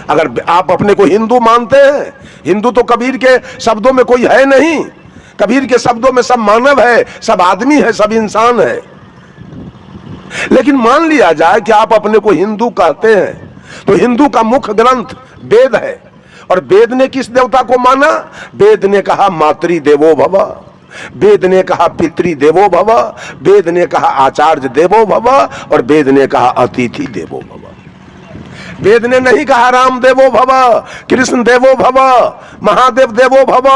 अगर आप अपने को हिंदू मानते हैं, हिंदू तो कबीर के शब्दों में कोई है नहीं। कबीर के शब्दों में सब मानव है, सब आदमी है, सब इंसान है। लेकिन मान लिया जाए कि आप अपने को हिंदू कहते हैं, तो हिंदू का मुख्य ग्रंथ वेद है। और वेद ने किस देवता को माना? वेद ने कहा मातृ देवो भव, वेद ने कहा पितृ देवो भव, वेद ने कहा आचार्य देवो भव, और वेद ने कहा अतिथि देवो भव। वेद ने नहीं कहा राम देवो भव, कृष्ण देवो भव, महादेव देवो भव,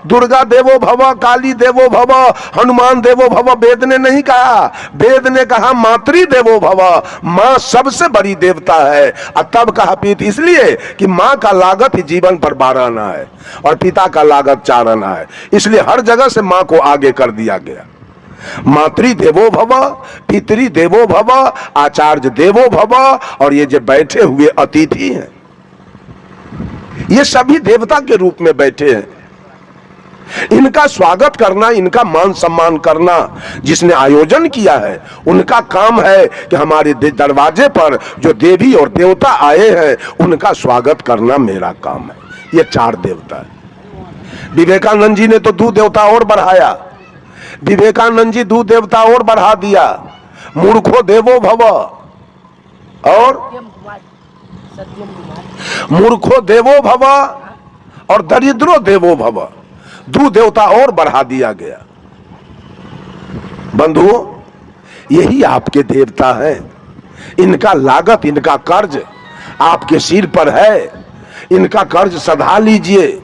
दुर्गा देवो भव, काली देवो भव, हनुमान देवो भव। वेद ने नहीं कहा, वेद ने कहा मातृ देवो भव, मां सबसे बड़ी देवता है। और तब कहा पिता, इसलिए कि मां का लागत ही जीवन पर 12 आना है और पिता का लागत 4 आना है, इसलिए हर जगह से मां को आगे कर दिया गया। मातृ देवो भव, पितृ देवो भव, आचार्य देवो भव, और ये जो बैठे हुए अतिथि हैं, ये सभी देवता के रूप में बैठे हैं। इनका स्वागत करना, इनका मान सम्मान करना जिसने आयोजन किया है, उनका काम है कि हमारे दरवाजे पर जो देवी और देवता आए हैं उनका स्वागत करना मेरा काम है। ये 4 देवता है। विवेकानंद जी ने तो 2 देवता और बढ़ाया। विवेकानंद जी 2 देवता और बढ़ा दिया, मूर्खो देवो भव और मूर्खो देवो भव और दरिद्रो देवो भव। 2 देवता और बढ़ा दिया गया। बंधुओं, यही आपके देवता हैं। इनका लागत, इनका कर्ज आपके सिर पर है। इनका कर्ज सधा लीजिए,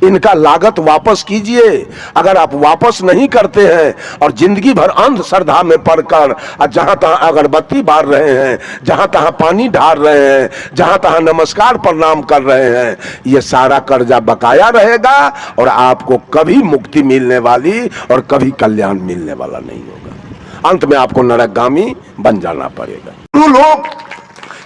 इनका लागत वापस कीजिए। अगर आप वापस नहीं करते हैं और जिंदगी भर अंधश्रद्धा में पड़कर जहां तहां अगरबत्ती बार रहे हैं, जहां तहां पानी ढार रहे हैं, जहां तहां नमस्कार प्रणाम कर रहे हैं, ये सारा कर्जा बकाया रहेगा और आपको कभी मुक्ति मिलने वाली और कभी कल्याण मिलने वाला नहीं होगा। अंत में आपको नरकगामी बन जाना पड़ेगा। लोग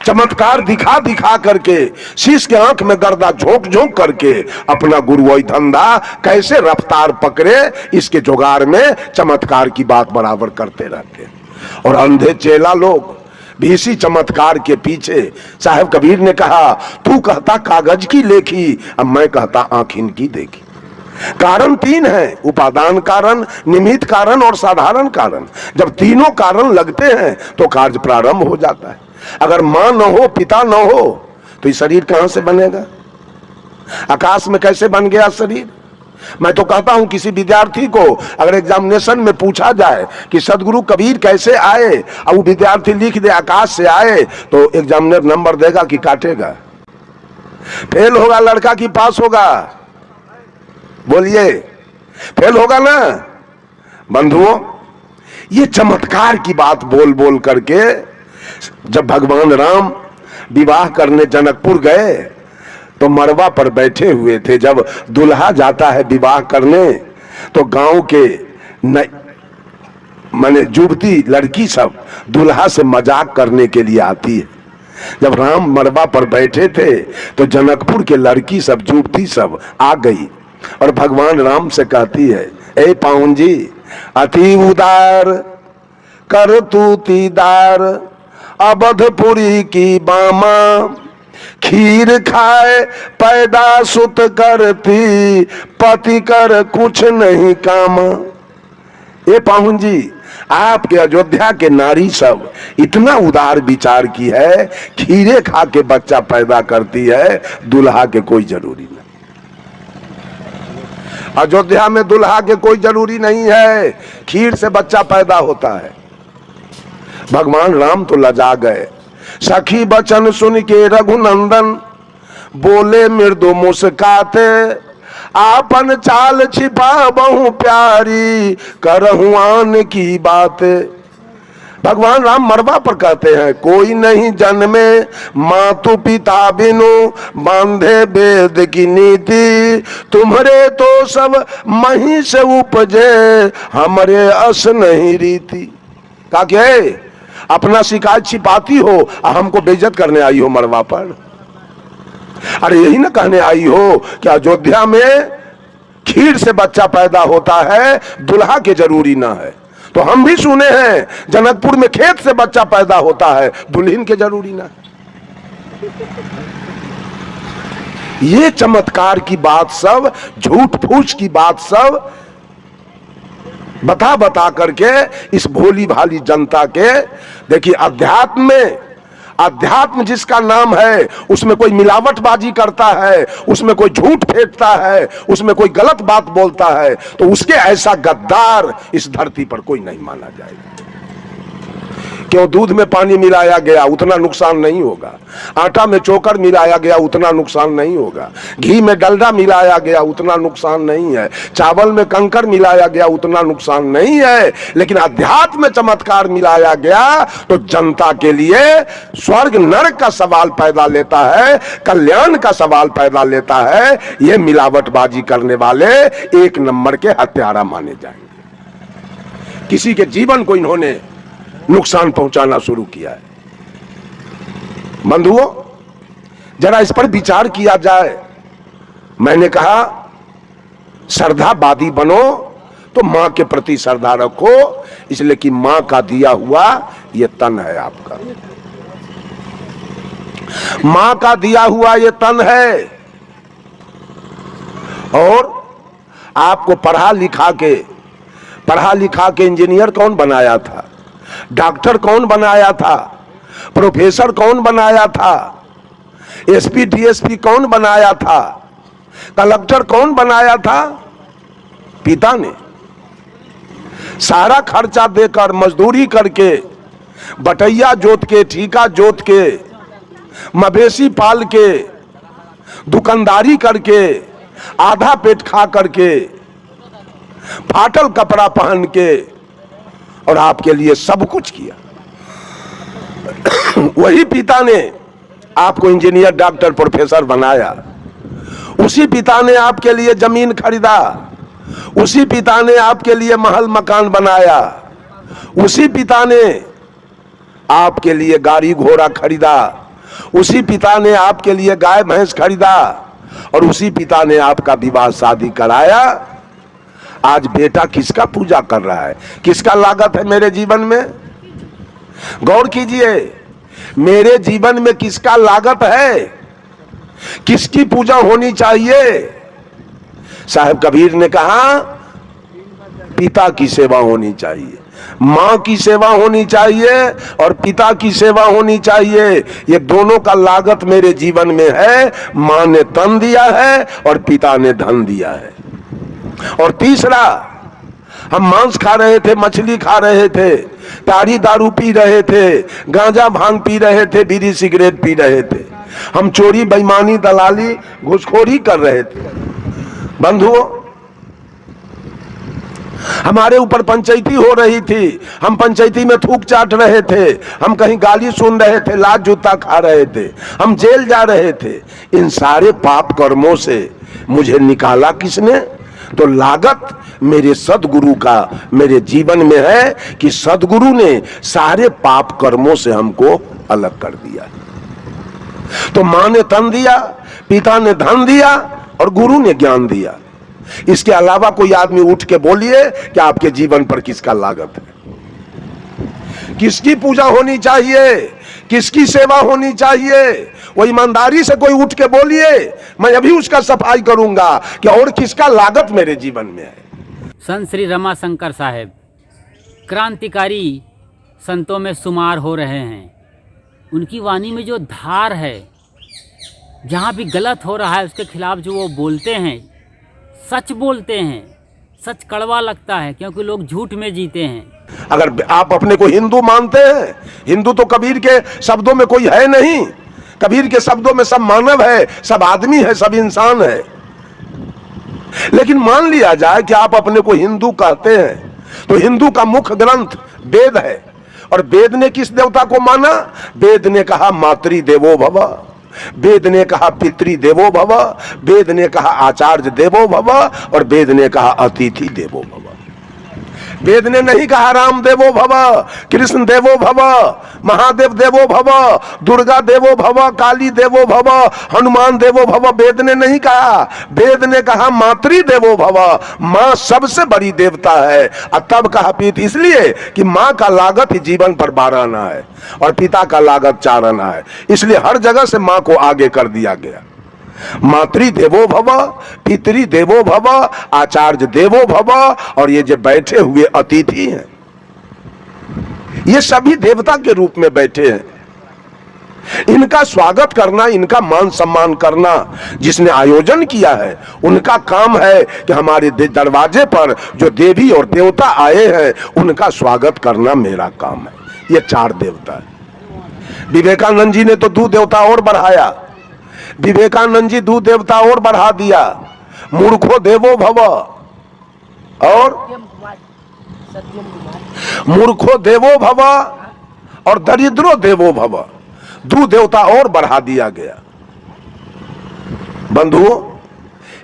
चमत्कार दिखा दिखा करके, शीश के आंख में गर्दा झोंक झोंक करके अपना गुरुओं धंधा कैसे रफ्तार पकड़े, इसके जुगाड़ में चमत्कार की बात बराबर करते रहते हैं। और अंधे चेला लोग भी इसी चमत्कार के पीछे। साहब कबीर ने कहा, तू कहता कागज की लेखी, अब मैं कहता आंख इनकी देखी। कारण 3 है, उपादान कारण, निमित्त कारण और साधारण कारण। जब तीनों कारण लगते हैं तो कार्य प्रारंभ हो जाता है। अगर मां न हो, पिता न हो, तो ये शरीर कहां से बनेगा? आकाश में कैसे बन गया शरीर? मैं तो कहता हूं किसी विद्यार्थी को अगर एग्जामिनेशन में पूछा जाए कि सदगुरु कबीर कैसे आए, और वो विद्यार्थी लिख दे आकाश से आए, तो एग्जामिनर नंबर देगा कि काटेगा? फेल होगा लड़का कि पास होगा? बोलिए, फेल होगा ना। बंधुओं, ये चमत्कार की बात बोल बोल करके जब भगवान राम विवाह करने जनकपुर गए तो मरवा पर बैठे हुए थे। जब दुल्हा जाता है विवाह करने तो गांव के माने युवती लड़की सब दुल्हा से मजाक करने के लिए आती है। जब राम मरवा पर बैठे थे तो जनकपुर के लड़की सब, युवती सब आ गई और भगवान राम से कहती है, ए पाउन जी, अति उदार कर तू तीदार, अवधपुरी की बामा, खीर खाए पैदा सुत करती, पति कर कुछ नहीं कामा। ये पाहुन जी, आपके अयोध्या के नारी सब इतना उदार विचार की है, खीरे खा के बच्चा पैदा करती है, दुल्हा के कोई जरूरी नहीं। अयोध्या में दुल्हा के कोई जरूरी नहीं है, खीर से बच्चा पैदा होता है। भगवान राम तो लजा गए। सखी बचन सुन के रघुनंदन बोले मृदु मुस्काते, आपन चाल छिपा बहु प्यारी, करहु आन की बात। भगवान राम मरवा पर कहते हैं, कोई नहीं जन्मे मातु पिता बिनु, बांधे वेद की नीति, तुम्हारे तो सब मही से उपजे, हमरे अस नहीं रीति। कहा क्या अपना शिकायत छिपाती हो, हमको बेइज्जत करने आई हो मरवा पर? अरे यही ना कहने आई हो कि अयोध्या में खीर से बच्चा पैदा होता है, दुल्हा के जरूरी ना है। तो हम भी सुने हैं जनकपुर में खेत से बच्चा पैदा होता है, दुल्हन के जरूरी ना है। ये चमत्कार की बात सब, झूठ फूस की बात सब बता बता करके इस भोली भाली जनता के, देखिए अध्यात्म में, अध्यात्म जिसका नाम है उसमें कोई मिलावटबाजी करता है, उसमें कोई झूठ फेंकता है, उसमें कोई गलत बात बोलता है, तो उसके ऐसा गद्दार इस धरती पर कोई नहीं माना जाएगा। क्यों? दूध में पानी मिलाया गया उतना नुकसान नहीं होगा, आटा में चोकर मिलाया गया उतना नुकसान नहीं होगा, घी में डलडा मिलाया गया उतना नुकसान नहीं है, चावल में कंकर मिलाया गया उतना नुकसान नहीं है, लेकिन अध्यात्म में चमत्कार मिलाया गया तो जनता के लिए स्वर्ग नरक का सवाल पैदा लेता है, कल्याण का सवाल पैदा लेता है। ये मिलावटबाजी करने वाले एक नंबर के हत्यारा माने जाएंगे। किसी के जीवन को इन्होंने नुकसान पहुंचाना शुरू किया है। बंधुओं, जरा इस पर विचार किया जाए। मैंने कहा श्रद्धावादी बनो तो मां के प्रति श्रद्धा रखो, इसलिए कि मां का दिया हुआ ये तन है आपका, मां का दिया हुआ ये तन है। और आपको पढ़ा लिखा के इंजीनियर कौन बनाया था? डॉक्टर कौन बनाया था? प्रोफेसर कौन बनाया था? एसपी डीएसपी कौन बनाया था? कलेक्टर कौन बनाया था? पिता ने। सारा खर्चा देकर, मजदूरी करके, बटैया जोत के, ठीका जोत के, मवेशी पाल के, दुकानदारी करके, आधा पेट खा करके, फाटल कपड़ा पहन के, और आपके लिए सब कुछ किया। वही पिता ने आपको इंजीनियर, डॉक्टर, प्रोफेसर बनाया। उसी पिता ने आपके लिए जमीन खरीदा, उसी पिता ने आपके लिए महल मकान बनाया, उसी पिता ने आपके लिए गाड़ी घोड़ा खरीदा, उसी पिता ने आपके लिए गाय भैंस खरीदा, और उसी पिता ने आपका विवाह शादी कराया। आज बेटा किसका पूजा कर रहा है? किसका लागत है मेरे जीवन में? गौर कीजिए, मेरे जीवन में किसका लागत है? किसकी पूजा होनी चाहिए? साहब कबीर ने कहा पिता की सेवा होनी चाहिए, मां की सेवा होनी चाहिए और पिता की सेवा होनी चाहिए। ये दोनों का लागत मेरे जीवन में है। मां ने तन दिया है और पिता ने धन दिया है। और तीसरा, हम मांस खा रहे थे, मछली खा रहे थे, ताड़ी दारू पी रहे थे, गांजा भांग पी रहे थे, बीड़ी सिगरेट पी रहे थे, हम चोरी बेईमानी दलाली घुसखोरी कर रहे थे। बंधुओं, हमारे ऊपर पंचायती हो रही थी, हम पंचायती में थूक चाट रहे थे, हम कहीं गाली सुन रहे थे, लात जूता खा रहे थे, हम जेल जा रहे थे। इन सारे पाप कर्मों से मुझे निकाला किसने? तो लागत मेरे सदगुरु का मेरे जीवन में है कि सदगुरु ने सारे पाप कर्मों से हमको अलग कर दिया। तो मां ने तन दिया, पिता ने धन दिया और गुरु ने ज्ञान दिया। इसके अलावा कोई आदमी उठ के बोलिए कि आपके जीवन पर किसका लागत है? किसकी पूजा होनी चाहिए? किसकी सेवा होनी चाहिए? वो ईमानदारी से कोई उठ के बोलिए, मैं अभी उसका सफाई करूंगा कि और किसका लागत मेरे जीवन में है। संत श्री रमाशंकर साहेब क्रांतिकारी संतों में शुमार हो रहे हैं। उनकी वाणी में जो धार है, जहाँ भी गलत हो रहा है उसके खिलाफ जो वो बोलते हैं, सच बोलते हैं। सच कड़वा लगता है क्योंकि लोग झूठ में जीते हैं। अगर आप अपने को हिंदू मानते हैं, हिंदू तो कबीर के शब्दों में कोई है नहीं। कबीर के शब्दों में सब मानव है, सब आदमी है, सब इंसान है। लेकिन मान लिया जाए कि आप अपने को हिंदू कहते हैं, तो हिंदू का मुख्य ग्रंथ वेद है। और वेद ने किस देवता को माना? वेद ने कहा मातृ देवो भव, वेद ने कहा पितृ देवो भव, वेद ने कहा आचार्य देवो भव, और वेद ने कहा अतिथि देवो भव। वेद ने नहीं कहा राम देवो भव, कृष्ण देवो भव, महादेव देवो भव, दुर्गा देवो भव, काली देवो भव, हनुमान देवो भव। वेद ने नहीं कहा, वेद ने कहा मातृ देवो भव, मां सबसे बड़ी देवता है। और तब कहा पिता, इसलिए कि मां का लागत ही जीवन पर 12 आना है और पिता का लागत 4 आना है। इसलिए हर जगह से मां को आगे कर दिया गया। मातृ देवो भव, पितृ देवो भव, आचार्य देवो भव, और ये जो बैठे हुए अतिथि हैं ये सभी देवता के रूप में बैठे हैं। इनका स्वागत करना, इनका मान सम्मान करना जिसने आयोजन किया है, उनका काम है कि हमारे दरवाजे पर जो देवी और देवता आए हैं उनका स्वागत करना मेरा काम है। ये 4 देवता है। विवेकानंद जी ने तो 2 देवता और बढ़ाया। विवेकानंद जी 2 देवता और बढ़ा दिया, मूर्खो देवो भव और मूर्खो देवो भव और दरिद्रो देवो भव, 2 देवता और बढ़ा दिया गया। बंधुओं,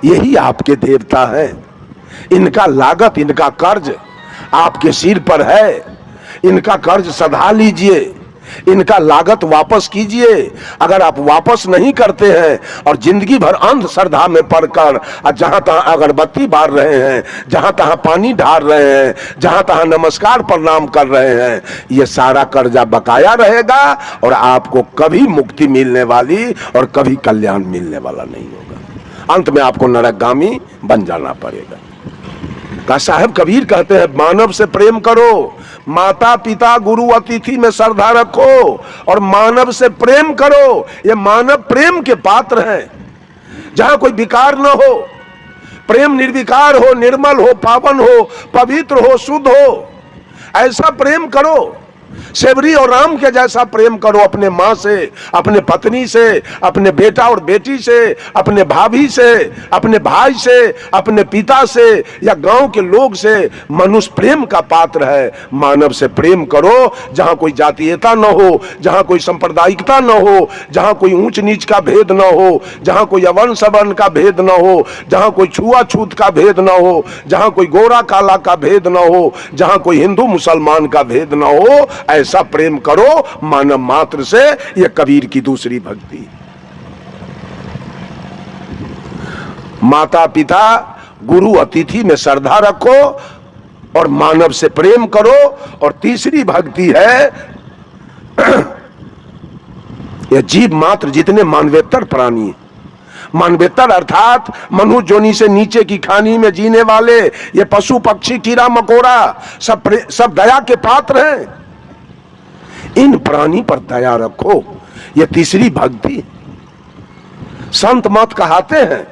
यही आपके देवता हैं। इनका लागत, इनका कर्ज आपके सिर पर है। इनका कर्ज सधा लीजिए, इनका लागत वापस कीजिए। अगर आप वापस नहीं करते हैं और जिंदगी भर अंधश्रद्धा में पड़कर जहां तहां अगरबत्ती बार रहे हैं, जहां तहां पानी ढार रहे हैं, जहां तहां नमस्कार प्रणाम कर रहे हैं, ये सारा कर्जा बकाया रहेगा और आपको कभी मुक्ति मिलने वाली और कभी कल्याण मिलने वाला नहीं होगा। अंत में आपको नरकगामी बन जाना पड़ेगा। का साहब कबीर कहते हैं, मानव से प्रेम करो, माता पिता गुरु अतिथि में श्रद्धा रखो और मानव से प्रेम करो। ये मानव प्रेम के पात्र हैं, जहां कोई विकार न हो, प्रेम निर्विकार हो, निर्मल हो, पावन हो, पवित्र हो, शुद्ध हो, ऐसा प्रेम करो। सेवरी और राम के जैसा प्रेम करो अपने माँ से, अपने पत्नी से, अपने बेटा और बेटी से, अपने भाभी से, अपने भाई से, अपने पिता से या गांव के लोग से। मनुष्य प्रेम का पात्र है। मानव से प्रेम करो, जहां कोई जातीयता न हो, जहां कोई सांप्रदायिकता न हो, जहां कोई ऊंच नीच का भेद न हो, जहां कोई अवर्ण सवर्ण का भेद न हो, जहां कोई छुआछूत का भेद न हो, जहां कोई गोरा काला का भेद न हो, जहां कोई हिंदू मुसलमान का भेद न हो, ऐसा प्रेम करो मानव मात्र से। यह कबीर की दूसरी भक्ति। माता पिता गुरु अतिथि में श्रद्धा रखो और मानव से प्रेम करो। और तीसरी भक्ति है यह जीव मात्र जितने मानवेतर प्राणी, मानवेतर अर्थात मनुष्य जोनी से नीचे की खानी में जीने वाले ये पशु पक्षी कीड़ा मकोड़ा सब दया के पात्र हैं। इन प्राणी पर दया रखो, यह तीसरी भक्ति। संत मत कहाते हैं,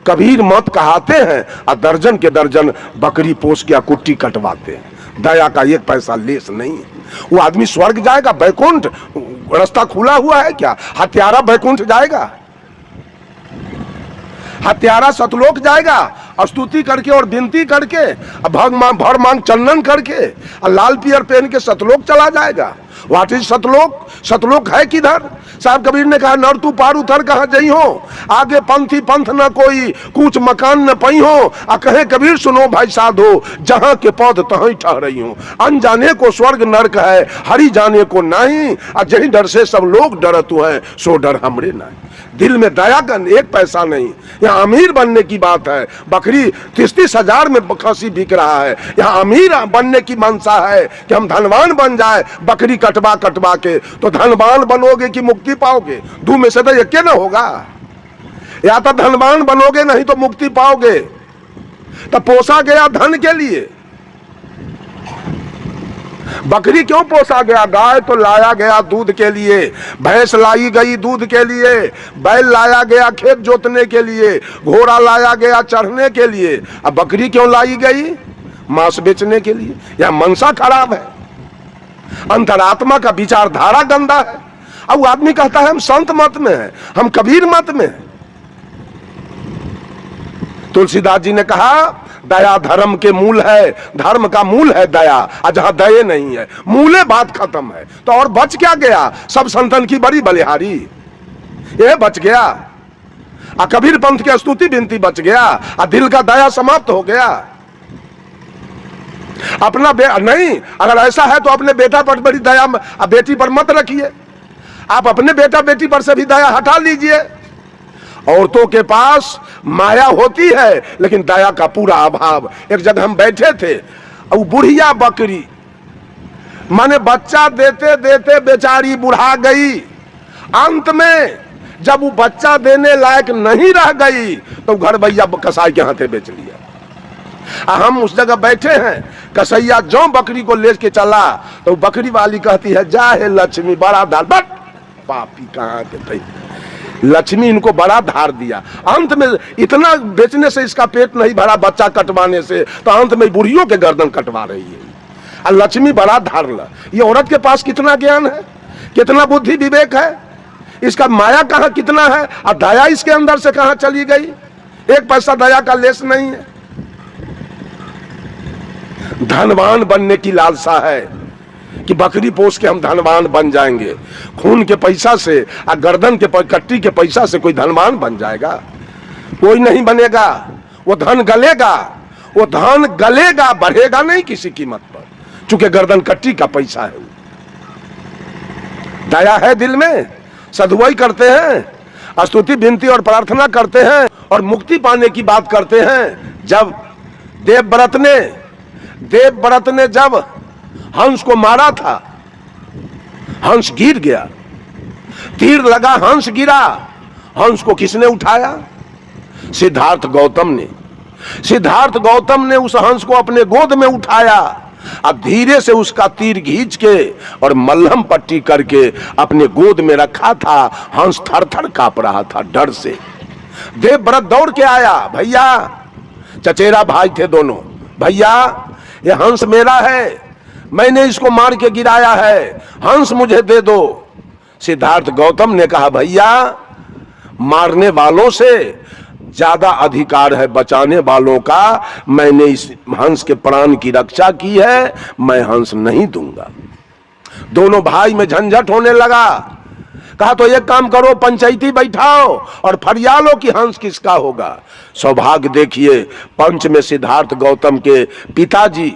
कबीर मत कहाते हैं और दर्जन के दर्जन बकरी पोस के कुट्टी कटवाते हैं। दया का 1 पैसा लेस नहीं। वो आदमी स्वर्ग जाएगा, बैकुंठ रास्ता खुला हुआ है क्या? हत्यारा बैकुंठ जाएगा, हत्यारा सतलोक जाएगा, स्तुति करके और विनती करके भर मांग चंदन करके और लाल पियर पहन के सतलोक चला जाएगा। व्हाट इज सतलोक? सतलोक है किधर? साहब कबीर ने कहा, नर तू पार उतर कहाँ जई हो, आगे पंथी पंथ न कोई, कूच मकान न पई हो। आ कहे कबीर सुनो भाई साधो, जहाँ के पौध तहीं ठहरई हो। अनजाने को स्वर्ग नरक है, हरि जाने को नहीं। आ जही डर से सब लोग डरत है, सो डर हमरे नहीं। दिल में दया का 1 पैसा नहीं। यहाँ अमीर बनने की बात है, बकरी 30-30 हजार में खसी बिक रहा है। यहाँ अमीर बनने की मनसा है कि हम धनवान बन जाए, बकरी कटवा कटवा के। तो धनवान बनोगे कि मुक्ति पाओगे? 2 में से तो एक ना होगा। या तो धनवान बनोगे, नहीं तो मुक्ति पाओगे। तो पोसा गया धन के लिए, बकरी क्यों पोसा गया? गाय तो लाया गया दूध के लिए, भैंस लाई गई दूध के लिए, बैल लाया गया खेत जोतने के लिए, घोड़ा लाया गया चढ़ने के लिए। अब बकरी क्यों लाई गई? मांस बेचने के लिए। यह मनसा खराब है, अंतरात्मा का विचारधारा गंदा है। अब वो आदमी कहता है हम संत मत में हैं, हम कबीर मत में हैं। तुलसीदास जी ने कहा, दया धर्म के मूल है, धर्म का मूल है दया। और जहां दया नहीं है, मूले बात खत्म है। तो और बच क्या गया? सब संतन की बड़ी बलिहारी, यह बच गया। और कबीर पंथ की स्तुति विनती बच गया, और दिल का दया समाप्त हो गया। अपना नहीं, अगर ऐसा है तो अपने बेटा पर बड़ी दया बेटी पर मत रखिए। आप अपने बेटा बेटी पर से भी दया हटा लीजिए। औरतों के पास माया होती है लेकिन दया का पूरा अभाव। एक जगह हम बैठे थे, और बुढ़िया बकरी माने बच्चा देते देते बेचारी बुढ़ा गई। अंत में जब वो बच्चा देने लायक नहीं रह गई तो घर भैया कसाई के हाथे बेच लिया। हम उस जगह बैठे हैं, कसैया जो बकरी को ले के चला तो बकरी वाली कहती है जा हे लक्ष्मी बड़ा धार, बट पापी कहाँ के थे, लक्ष्मी इनको बड़ा धार दिया। अंत में इतना बेचने से इसका पेट नहीं भरा, बच्चा कटवाने से, तो अंत में बुढ़ियों के गर्दन कटवा रही है। और लक्ष्मी बड़ा धार ला। ये औरत के पास कितना ज्ञान है, कितना बुद्धि विवेक है, इसका माया कहाँ कितना है, और दया इसके अंदर से कहाँ चली गई। एक पैसा दया का लेस नहीं है। धनवान बनने की लालसा है कि बकरी पोस के हम धनवान बन जाएंगे। खून के पैसा से और गर्दन के कट्टी के पैसा से कोई धनवान बन जाएगा? कोई नहीं बनेगा। वो धन गलेगा, वो धन गलेगा, बढ़ेगा नहीं किसी कीमत पर, चूंकि गर्दन कट्टी का पैसा है। दया है दिल में, सदुआई करते हैं, स्तुति विनती और प्रार्थना करते हैं और मुक्ति पाने की बात करते हैं। जब देवव्रत ने जब हंस को मारा था, हंस गिर गया, तीर लगा, हंस गिरा, हंस को किसने उठाया? सिद्धार्थ गौतम ने उस हंस को अपने गोद में उठाया। अब धीरे से उसका तीर खींच के और मल्हम पट्टी करके अपने गोद में रखा था। हंस थर थर कांप रहा था डर से। देवव्रत दौड़ के आया, भैया, चचेरा भाई थे दोनों, भैया ये हंस मेरा है, मैंने इसको मार के गिराया है, हंस मुझे दे दो। सिद्धार्थ गौतम ने कहा, भैया मारने वालों से ज्यादा अधिकार है बचाने वालों का। मैंने इस हंस के प्राण की रक्षा की है, मैं हंस नहीं दूंगा। दोनों भाई में झंझट होने लगा। कहा तो एक काम करो, पंचायती बैठाओ और फरियालो कि हंस किसका होगा। सौभाग्य देखिए, पंच में सिद्धार्थ गौतम के पिताजी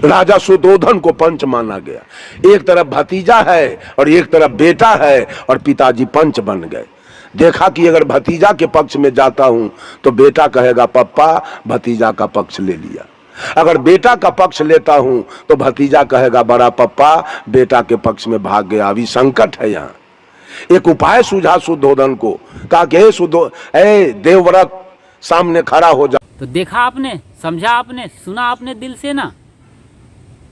राजा सुदोधन को पंच माना गया। एक तरफ भतीजा है और एक तरफ बेटा है और पिताजी पंच बन गए। देखा कि अगर भतीजा के पक्ष में जाता हूं तो बेटा कहेगा पप्पा भतीजा का पक्ष ले लिया, अगर बेटा का पक्ष लेता हूं तो भतीजा कहेगा बड़ा पप्पा बेटा के पक्ष में भाग गया। अभी संकट है यहाँ। एक उपाय सूझा सुदोधन को, कहा कि देवव्रत सामने खड़ा हो जा। तो देखा आपने, समझा आपने, सुना आपने दिल से ना।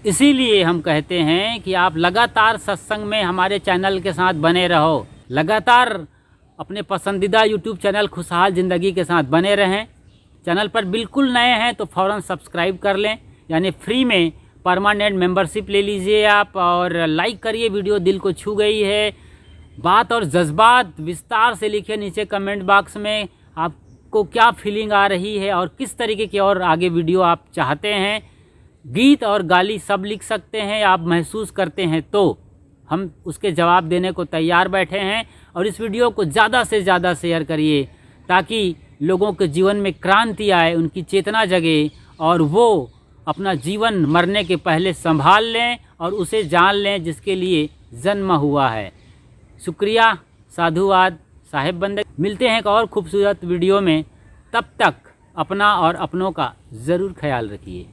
इसीलिए हम कहते हैं कि आप लगातार सत्संग में हमारे चैनल के साथ बने रहो, लगातार अपने पसंदीदा यूट्यूब चैनल खुशहाल ज़िंदगी के साथ बने रहें। चैनल पर बिल्कुल नए हैं तो फ़ौरन सब्सक्राइब कर लें, यानी फ्री में परमानेंट मेंबरशिप ले लीजिए आप, और लाइक करिए। वीडियो दिल को छू गई है, बात और जज्बात विस्तार से लिखिए नीचे कमेंट बॉक्स में, आपको क्या फीलिंग आ रही है और किस तरीके की और आगे वीडियो आप चाहते हैं। गीत और गाली सब लिख सकते हैं, आप महसूस करते हैं तो हम उसके जवाब देने को तैयार बैठे हैं। और इस वीडियो को ज़्यादा से ज़्यादा शेयर करिए ताकि लोगों के जीवन में क्रांति आए, उनकी चेतना जगे और वो अपना जीवन मरने के पहले संभाल लें और उसे जान लें जिसके लिए जन्म हुआ है। शुक्रिया, साधुवाद, साहेब बंदे। मिलते हैं एक और खूबसूरत वीडियो में, तब तक अपना और अपनों का ज़रूर ख्याल रखिए।